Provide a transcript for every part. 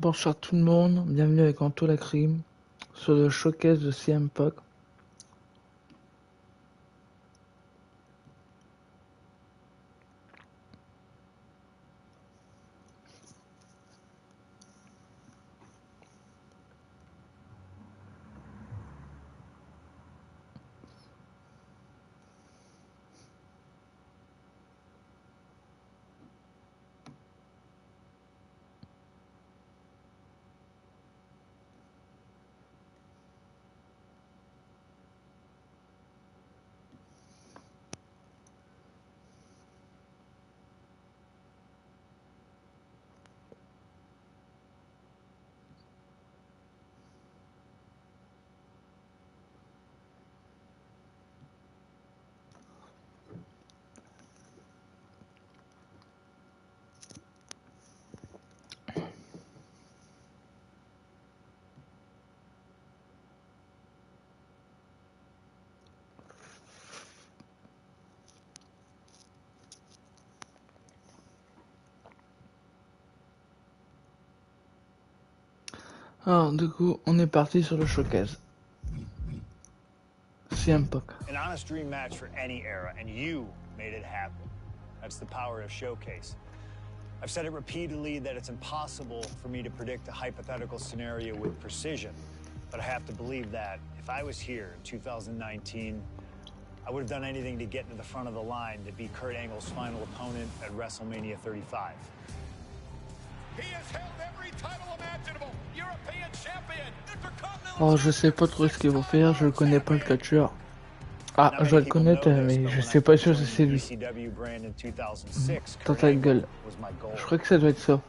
Bonsoir tout le monde, bienvenue avec Anto la Crime sur le showcase de CM Punk. Alors du coup, on est parti sur le showcase. CM Punk. An honest dream match for any era, and you made it happen. That's the power of Showcase. I've said it repeatedly that it's impossible for me to predict a hypothetical scenario with precision, but I have to believe that if I was here in 2019, I would have done anything to get into the front of the line to be Kurt Angle's final opponent at WrestleMania 35. He has held every title imaginable. European champion, Intercontinental. Oh, je sais pas trop ce qu'ils vont faire, je connais pas le catcheur. Ah, je dois le connaître, mais je sais pas sûr si c'est lui. Dans ta gueule. Je crois que ça doit être ça.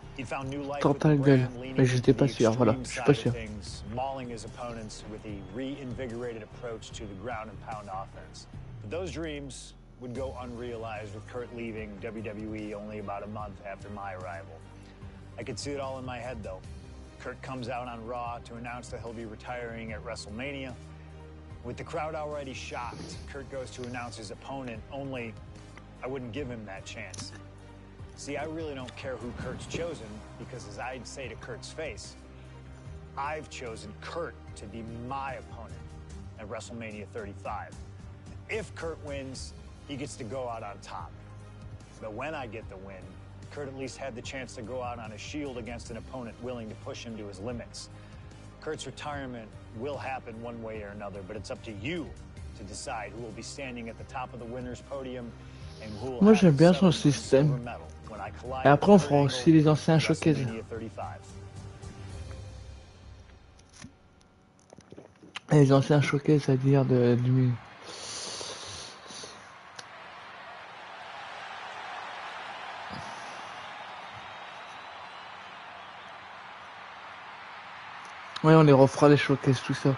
Dans ta gueule. Mais j'étais pas sûr, voilà, je suis pas sûr. Those dreams would go unrealized with Kurt leaving WWE only about a month after my arrival. I could see it all in my head, though. Kurt comes out on Raw to announce that he'll be retiring at WrestleMania. With the crowd already shocked, Kurt goes to announce his opponent, only I wouldn't give him that chance. See, I really don't care who Kurt's chosen, because as I'd say to Kurt's face, I've chosen Kurt to be my opponent at WrestleMania 35. If Kurt wins, he gets to go out on top. But when I get the win, Kurt at least had the chance to go out on a shield against an opponent willing to push him to his limits. Kurt's retirement will happen one way or another, but it's up to you to decide who will be standing at the top of the winner's podium and who will. Moi j'aime bien son système. Et après on fera aussi les anciens showcases. Les anciens showcases, c'est-à-dire de lui. Ouais, on les refera les showcases, tout ça.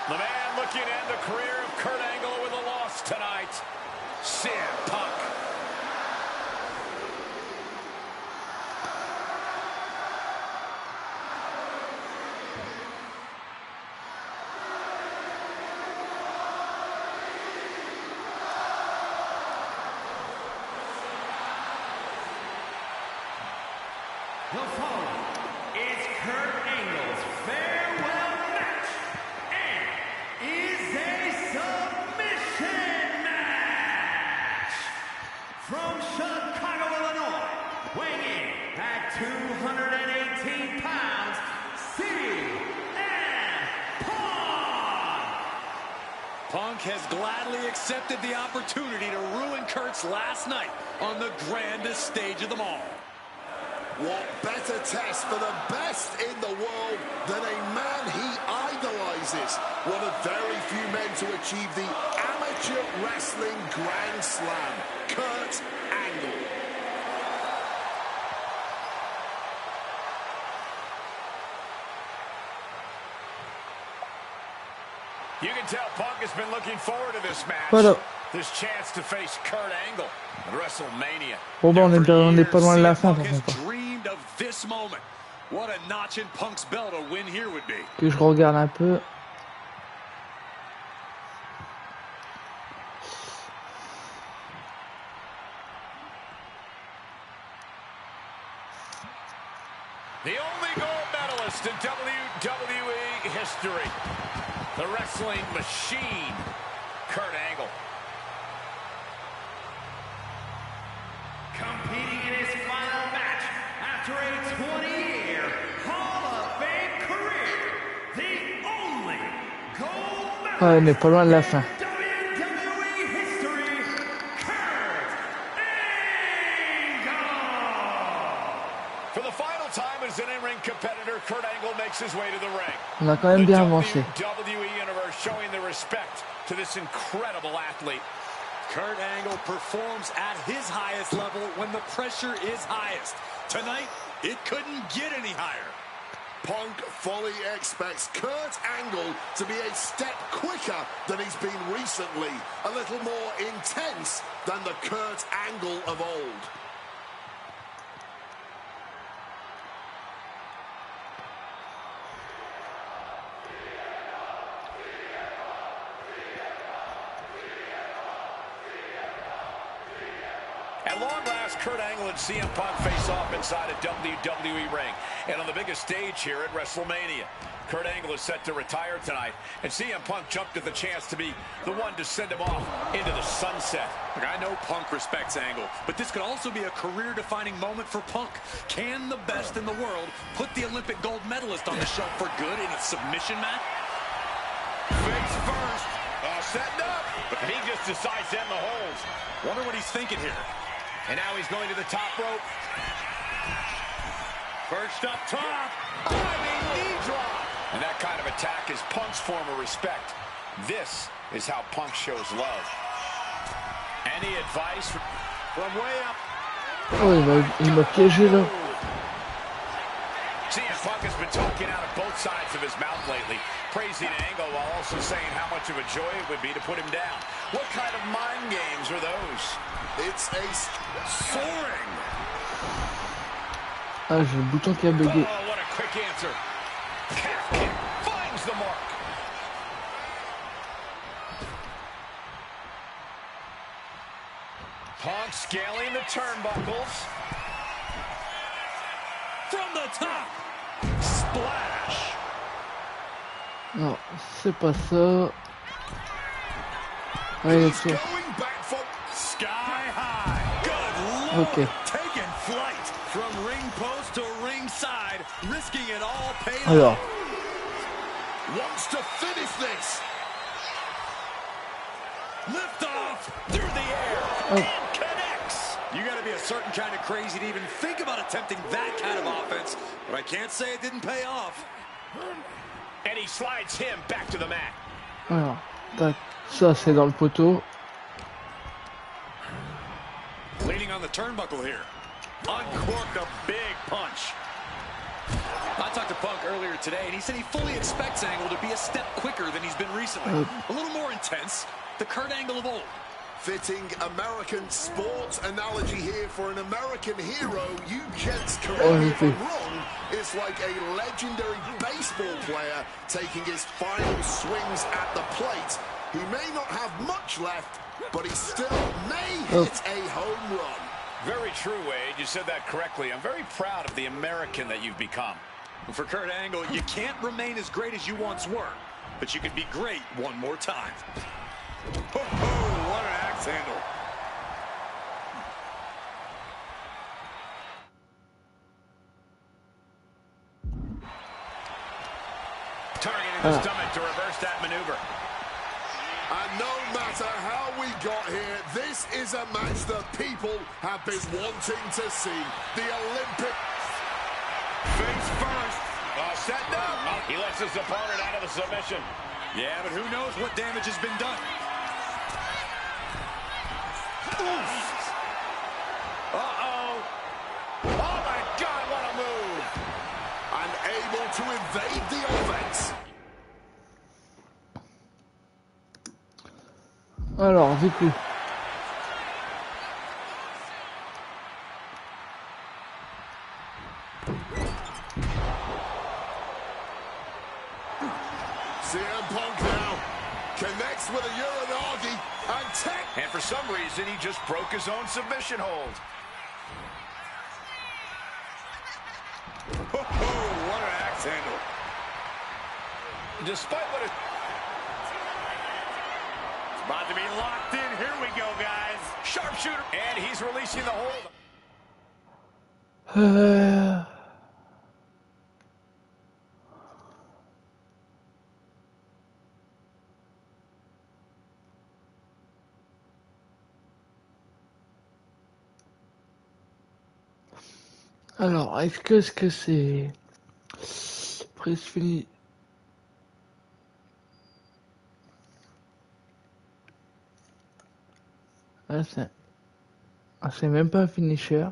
The man looking to end the career of Kurt Angle with a loss tonight, CM Punk. The following is Kurt Angle's farewell match and is a submission match. From Chicago, Illinois, weighing in at 218 pounds, CM Punk. Punk has gladly accepted the opportunity to ruin Kurt's last night on the grandest stage of them all. What better test for the best in the world than a man he idolizes? One of very few men to achieve the amateur wrestling Grand Slam, Kurt Angle. You can tell Punk has been looking forward to this match. Voilà. This chance to face Kurt Angle at WrestleMania. Bon bah on est pas loin de la fin par contre. Dreamed of this moment. What a notch in Punk's belt a win here would be. Que je regarde un peu. The only gold medalist in WWE history. The wrestling machine, Kurt Angle. Competing in his final match after a 20-year Hall of Fame career, the only gold medalist Ah, on est pas loin de la fin. WWE history, Kurt Angle. For the final time as an in-ring competitor, Kurt Angle makes his way to the ring. On a quand même bien avancé. WWE Universe showing the respect to this incredible athlete. Kurt Angle performs at his highest level when the pressure is highest. Tonight, it couldn't get any higher. Punk fully expects Kurt Angle to be a step quicker than he's been recently, a little more intense than the Kurt Angle of old. At long last, Kurt Angle and CM Punk face off inside a WWE ring and on the biggest stage here at WrestleMania. Kurt Angle is set to retire tonight, and CM Punk jumped at the chance to be the one to send him off into the sunset. Look, I know Punk respects Angle, but this could also be a career-defining moment for Punk. Can the best in the world put the Olympic gold medalist on the shelf for good in a submission match? Face first. Setting up. But he just decides to end the holds. Wonder what he's thinking here. And now he's going to the top rope. First up top. Diving knee drop. And that kind of attack is Punk's form of respect. This is how Punk shows love. Any advice from way up? Oh, il m'a piégé là. CM Punk has been talking out of both sides of his mouth lately, praising Angle while also saying how much of a joy it would be to put him down. What kind of mind games are those? It's a soaring. Ah, j'ai le bouton qui a bugué. Oh, what a quick answer. Calf kick finds the mark. Punk scaling the turnbuckles. From the top. Splash. Non, c'est pas ça. Ouais, He's c'est ça. going back for Sky high. Good lord. Ok. Taking flight from ring post to ringside, risking it all payoff. Alors, wants to finish this. Lift off through the air and connects. You got to be a certain kind of crazy to even think about attempting that kind of offense, but I can't say it didn't pay off. And he slides him back to the mat. alors, tac. Ça c'est dans le poteau. Leaning on the turnbuckle here. Uncorked a big punch. I talked to Punk earlier today, and he said he fully expects Angle to be a step quicker than he's been recently. A little more intense. The Kurt Angle of old. Fitting American sports analogy here for an American hero. You gents correct Oh, me if I'm okay. wrong. It's like a legendary baseball player taking his final swings at the plate. He may not have much left, but he still may hit a home run. Very true, Wade. You said that correctly. I'm very proud of the American that you've become. For Kurt Angle, you can't remain as great as you once were, but you can be great one more time. Oh, what an axe handle. Targeting the stomach to reverse that maneuver. And no matter how we got here, this is a match that people have been wanting to see. The Olympic. Face first. Setting up. He lets his opponent out of the submission. Yeah, but who knows what damage has been done. Uh-oh. Oh, my God, what a move. And able to evade the offense. Alors, vécu. CM Punk now connects with a Uranagi and tech. And for some reason, he just broke his own submission hold. mishandle. Despite what it... It's about to be locked in. Here we go, guys. Sharpshooter. And he's releasing the hold. Alors, est-ce que c'est presque fini? Ah, c'est même pas un finisher.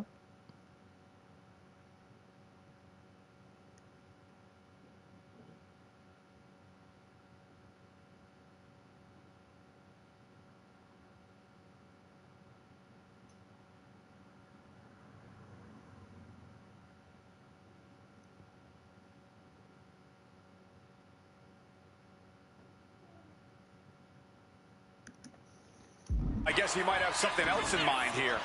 I guess he might have something else in mind here.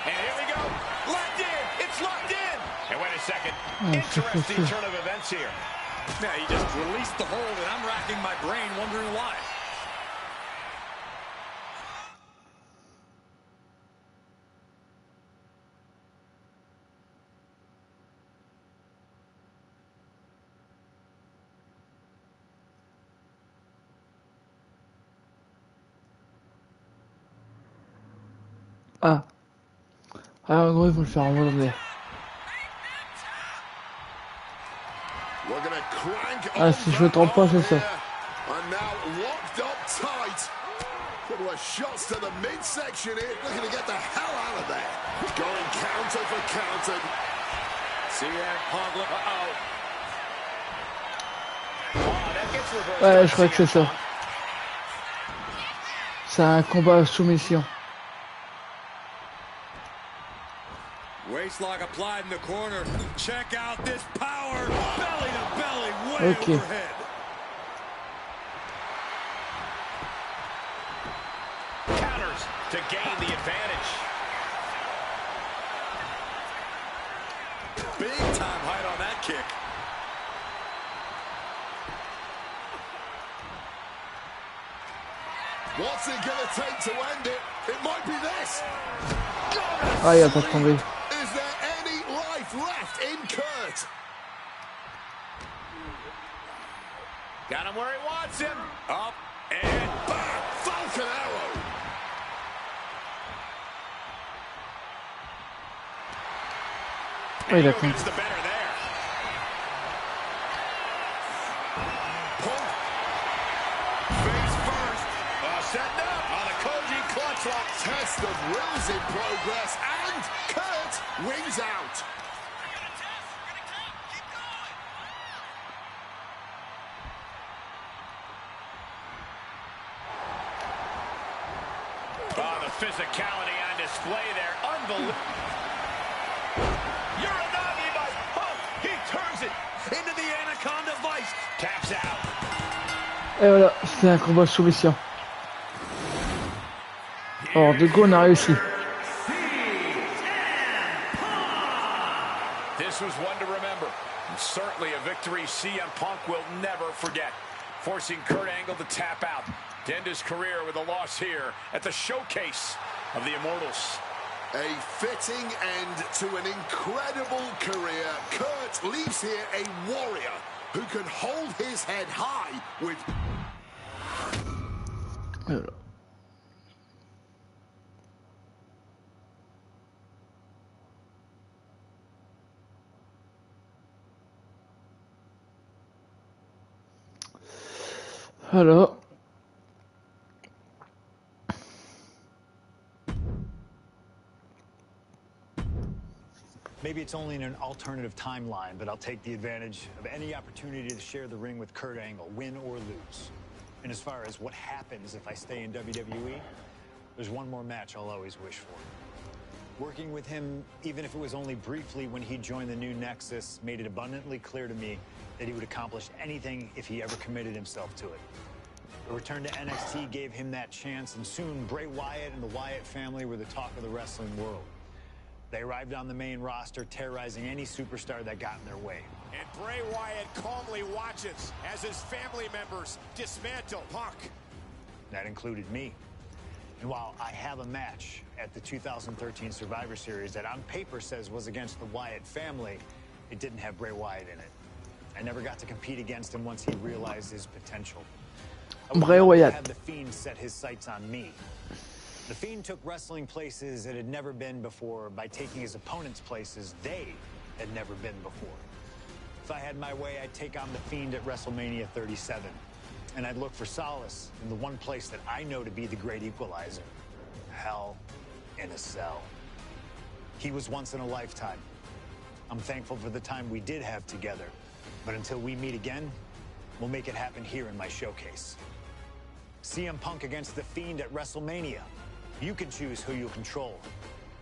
And here we go. Locked in. It's locked in. And wait a second. Interesting turn of events here. Yeah, he just released the hold, and I'm racking my brain wondering why. Ah. Alors, en gros, ils vont le faire enlever. Ah, si je me trompe pas, c'est ça. Couple of shots to the midsection here, looking to get the hell out of there. Going counter for counter. CM Punk, uh-oh. Ouais, je crois que c'est ça. C'est un combat à soumission. Waistlock applied in the corner. Check out this power. Belly to belly, way overhead. Counters to gain the advantage. Big time height on that kick. What's it gonna take to end it? It might be this. Ah, il a pas tombé. Is there any life left in Kurt? Got him where he wants him. Up and Bam! Falcon arrow. Ouais, il a Ego compris. gets the better there. Punk. Face first. Setting up on a Koji clutch lock. Test of wills in progress, and Kurt wins out. Oh, the physicality on display there. Unbelievable. Uranagi by Punk. He turns it into the Anaconda Vice. Taps out. Et voilà, c'est un combat à soumission. Alors, du coup, on a réussi. This was one to remember. And certainly a victory CM Punk will never forget. Forcing Kurt Angle to tap out to end his career with a loss here at the showcase of the Immortals. A fitting end to an incredible career. Kurt leaves here a warrior who can hold his head high with... Et voilà. Alors. Maybe it's only in an alternative timeline, but I'll take the advantage of any opportunity to share the ring with Kurt Angle, win or lose. And as far as what happens if I stay in WWE, there's one more match I'll always wish for. Working with him, even if it was only briefly when he joined the new Nexus, made it abundantly clear to me that he would accomplish anything if he ever committed himself to it. The return to NXT gave him that chance, and soon Bray Wyatt and the Wyatt family were the talk of the wrestling world. They arrived on the main roster, terrorizing any superstar that got in their way. And Bray Wyatt calmly watches as his family members dismantle Punk. That included me. And while I have a match at the 2013 Survivor Series that on paper says was against the Wyatt family, it didn't have Bray Wyatt in it. I never got to compete against him once he realized his potential. Bray Wyatt had the Fiend set his sights on me. The Fiend took wrestling places it had never been before by taking his opponents places they had never been before. If I had my way, I'd take on the Fiend at WrestleMania 37. And I'd look for solace in the one place that I know to be the great equalizer. Hell in a Cell. He was once in a lifetime. I'm thankful for the time we did have together. But until we meet again, we'll make it happen here in my showcase. CM Punk against The Fiend at WrestleMania. You can choose who you'll control.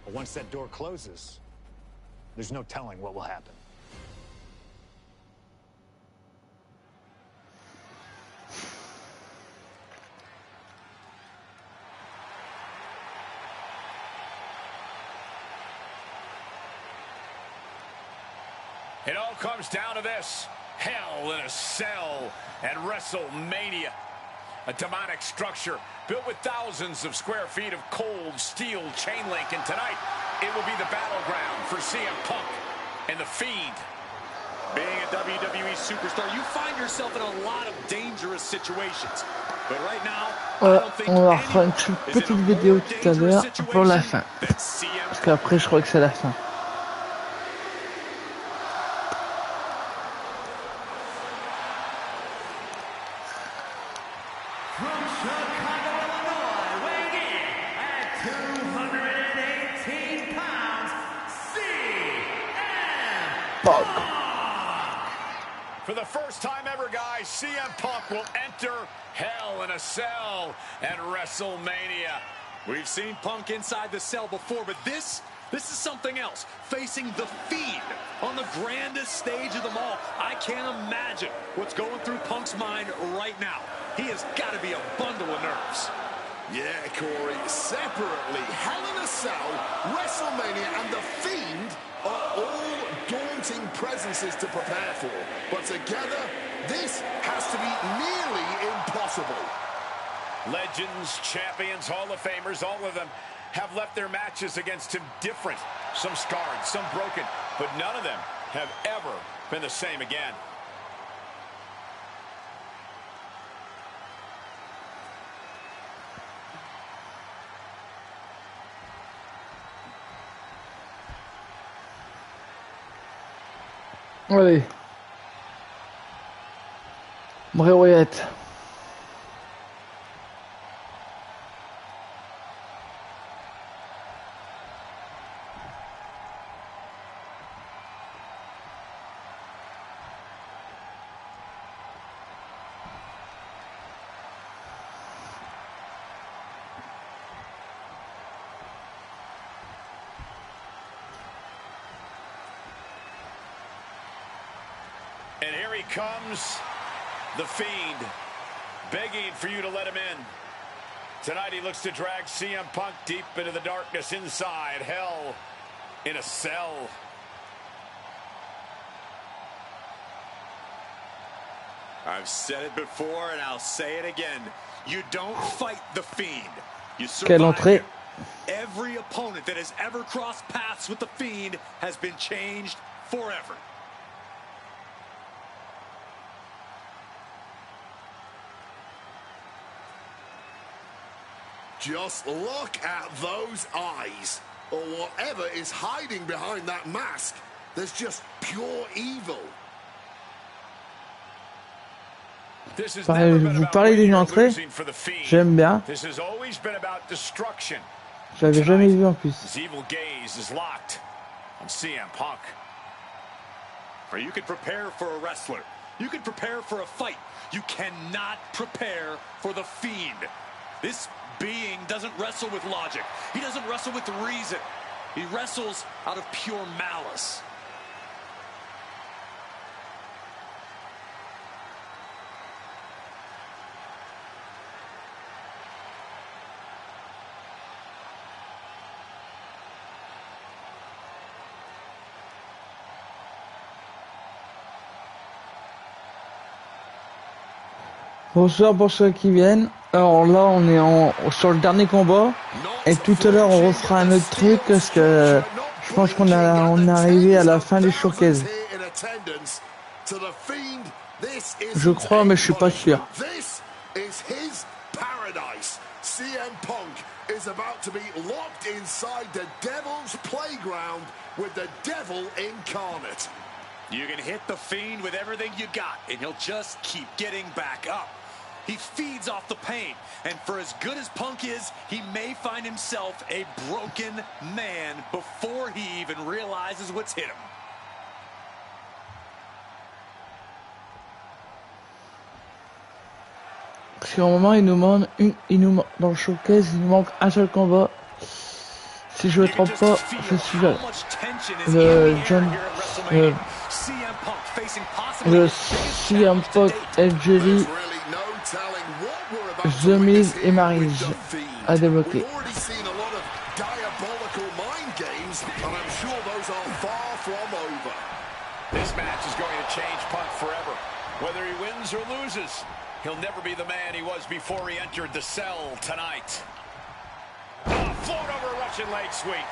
But once that door closes, there's no telling what will happen. It all comes down to this. Hell in a Cell at WrestleMania. A demonic structure built with thousands of square feet of cold steel chain link. And tonight, it will be the battleground for CM Punk and The Fiend. Being a WWE superstar, you find yourself in a lot of dangerous situations. But right now, I don't think on va faire une petite vidéo tout à l'heure pour la fin. Parce qu'après, je crois que c'est la fin. For the first time ever, guys, CM Punk will enter Hell in a Cell at WrestleMania. We've seen Punk inside the cell before, but this is something else. Facing The Fiend on the grandest stage of them all. I can't imagine what's going through Punk's mind right now. He has got to be a bundle of nerves. Yeah, Corey, separately, Hell in a Cell, WrestleMania, and The Fiend are all daunting presences to prepare for. But together, this has to be nearly impossible. Legends, champions, Hall of Famers, all of them have left their matches against him different. Some scarred, some broken, but none of them have ever been the same again. Allez. Bray Wyatt. And here he comes, The Fiend, begging for you to let him in. Tonight he looks to drag CM Punk deep into the darkness inside Hell in a Cell. I've said it before and I'll say it again. You don't fight The Fiend. You survive him. Every opponent that has ever crossed paths with The Fiend has been changed forever. Just look at those eyes, or whatever is hiding behind that mask. There's just pure evil. Vous parlez d'une entrée, j'aime bien. Je l'avais jamais vu en plus. His evil gaze is locked. on CM Punk. Or you can prepare for a wrestler. You can prepare for a fight. You cannot prepare for the Fiend. This being doesn't wrestle with logic. He doesn't wrestle with reason. He wrestles out of pure malice. Bonsoir pour ceux qui viennent. Alors là, on est sur le dernier combat. Et tout à l'heure, on refera un autre truc parce que je pense qu'on est arrivé à la fin du showcase. Je crois, mais je suis pas sûr. CM Punk is about to be locked inside the Devil's Playground with the Devil incarnate. You can hit the Fiend with everything you got, and he'll just keep getting back up. He feeds off the pain, and for as good as Punk is, he may find himself a broken man before he even realizes what's hit him. Parce qu'au moment, dans le showcase, il nous manque un seul combat. Si je ne me trompe pas, je suis là. Le CM Punk, Jelly, The Miz et Maryse à débloquer. This match is going to change Punk forever. Whether he wins or loses, he'll never be the man he was before he entered the cell tonight. Oh, float over a Russian leg sweep.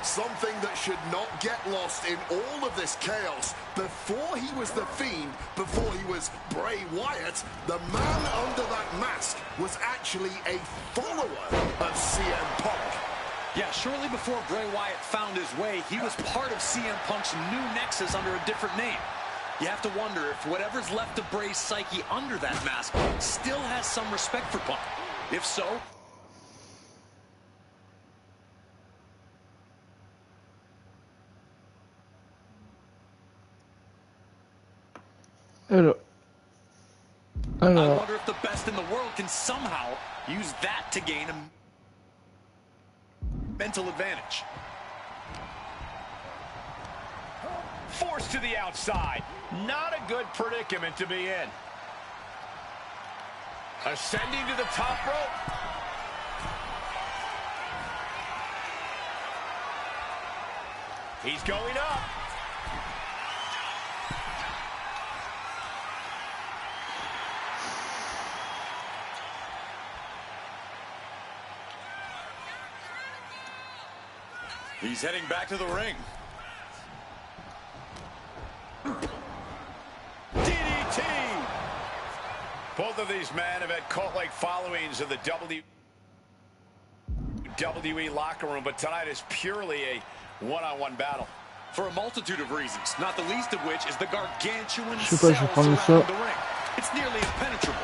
Something that should not get lost in all of this chaos. Before he was the Fiend, before he was Bray Wyatt, the man under that mask was actually a follower of CM Punk. Yeah, shortly before Bray Wyatt found his way, he was part of CM Punk's new nexus under a different name. You have to wonder if whatever's left of Bray's psyche under that mask still has some respect for Punk. If so... Alors. I wonder if the best in the world can somehow use that to gain a mental advantage. Forced to the outside. Not a good predicament to be in. Ascending to the top rope. He's going up. He's heading back to the ring. DDT! Both of these men have had cult-like followings in the WWE locker room, but tonight is purely a one-on-one battle. For a multitude of reasons, not the least of which is the gargantuan Je cells sais pas, je vais prendre surrounding ça. the ring. It's nearly impenetrable.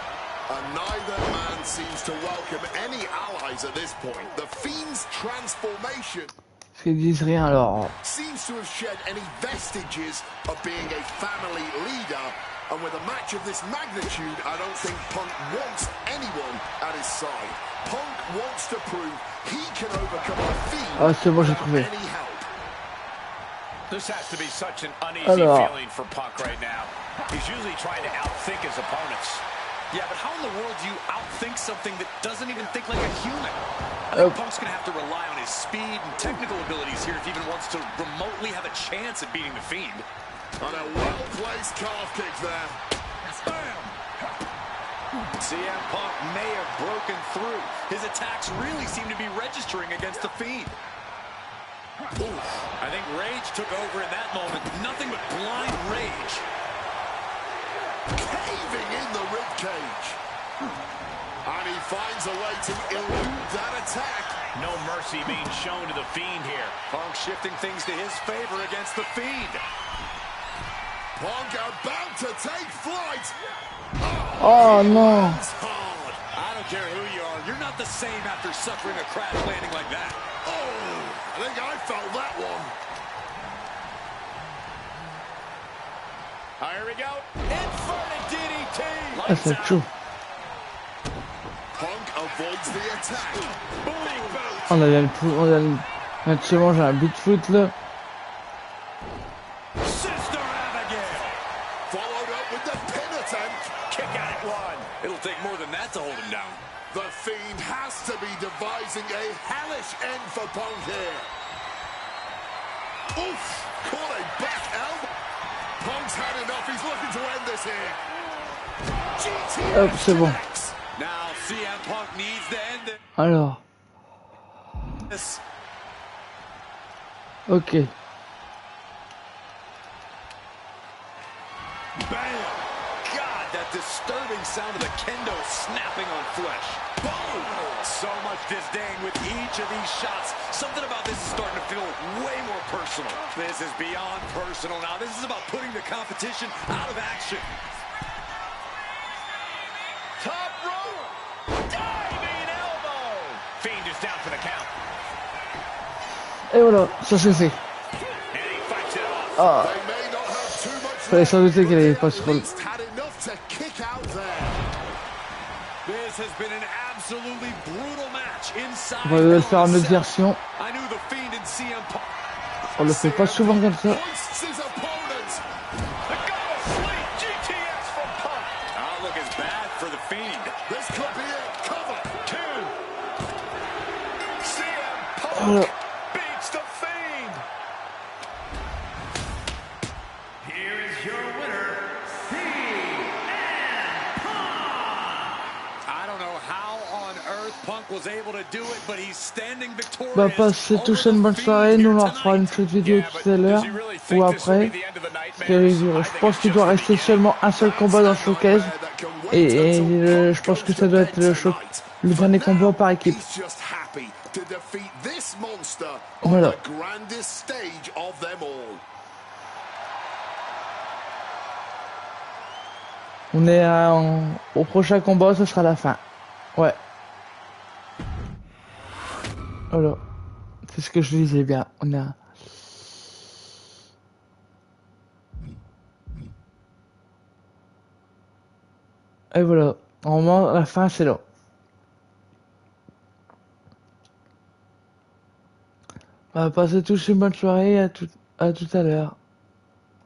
And neither man seems to welcome any allies at this point. The Fiend's transformation Ils disent rien alors. seems to have shed any vestiges of being a family leader. And with a match of this magnitude, I don't think Punk wants anyone at his side. Punk wants to prove he can overcome the Fiend Ah, c'est bon, j'ai without trouvé. any help. This has to be such an uneasy Alors. feeling for Punk right now. He's usually trying to outthink his opponents. Yeah, but how in the world do you outthink something that doesn't even think like a human? I think Punk's going to have to rely on his speed and technical abilities here if he even wants to remotely have a chance at beating the Fiend. And a well-placed calf kick there. Bam! CM Punk may have broken through. His attacks really seem to be registering against the Fiend. Ooh, I think rage took over in that moment. Nothing but blind rage. Caving in the ribcage. And he finds a way to elude that attack. No mercy being shown to the Fiend here. Punk shifting things to his favor against the Fiend. Punk about to take flight. Oh non. Hard. I don't care who you are. You're not the same after suffering a crash landing like that. Oh, I think I felt that one. Here we go. Inverted DDT. Ah, ça va être chaud. Punk avoids the attack. On a le coup, on a le... Actuellement, j'ai un beat foot là. Sister Abigail. Followed up with the pin attempt. Kick out at one. It'll take more than that to hold him down. The Fiend has to be devising a hellish end for Punk here. Oof! Caught a back elbow. Punk's had enough. He's looking to end this here. Hop, c'est bon. Now CM Punk needs to end Alors, this. ok. Bam! God, that disturbing sound of the kendo snapping on flesh. Boom! So much disdain with each of these shots. Something about this is starting to feel way more personal. This is beyond personal now. This is about putting the competition out of action. Top rope! Diving elbow! Fiend is down for the count. Et voilà, ça c'est fait. And he fights it off. Ah, They may not have too much fallait sans douter qu'elle allait pas se at relever. least had enough to kick out there. This has been an absolutely brutal match inside. On va le faire en autre version. I knew the Fiend and CM Punk. On le fait pas souvent comme ça. Hoists his opponent. The go to sleep GTS from Punk. Outlook is bad for the Fiend. This could be it. Cover. Two. CM Punk Voilà. beats the Fiend. Here is your winner, CM Punk. I don't know how on earth Punk was able to do it, but he's standing victorious. Bah passez tous une bonne soirée, nous on leur fera une petite vidéo tout à l'heure ou après. Parce que je pense qu'il doit rester seulement un seul combat dans le showcase et je pense que ça doit être le dernier combat par équipe. He's just happy to defeat this monster on Voilà. the grandest stage of them all. On est au prochain combat, ce sera la fin. Ouais. Voilà. C'est ce que je disais bien. On a... Et voilà. Normalement, la fin, c'est là. Passez tous une bonne soirée. À tout à l'heure.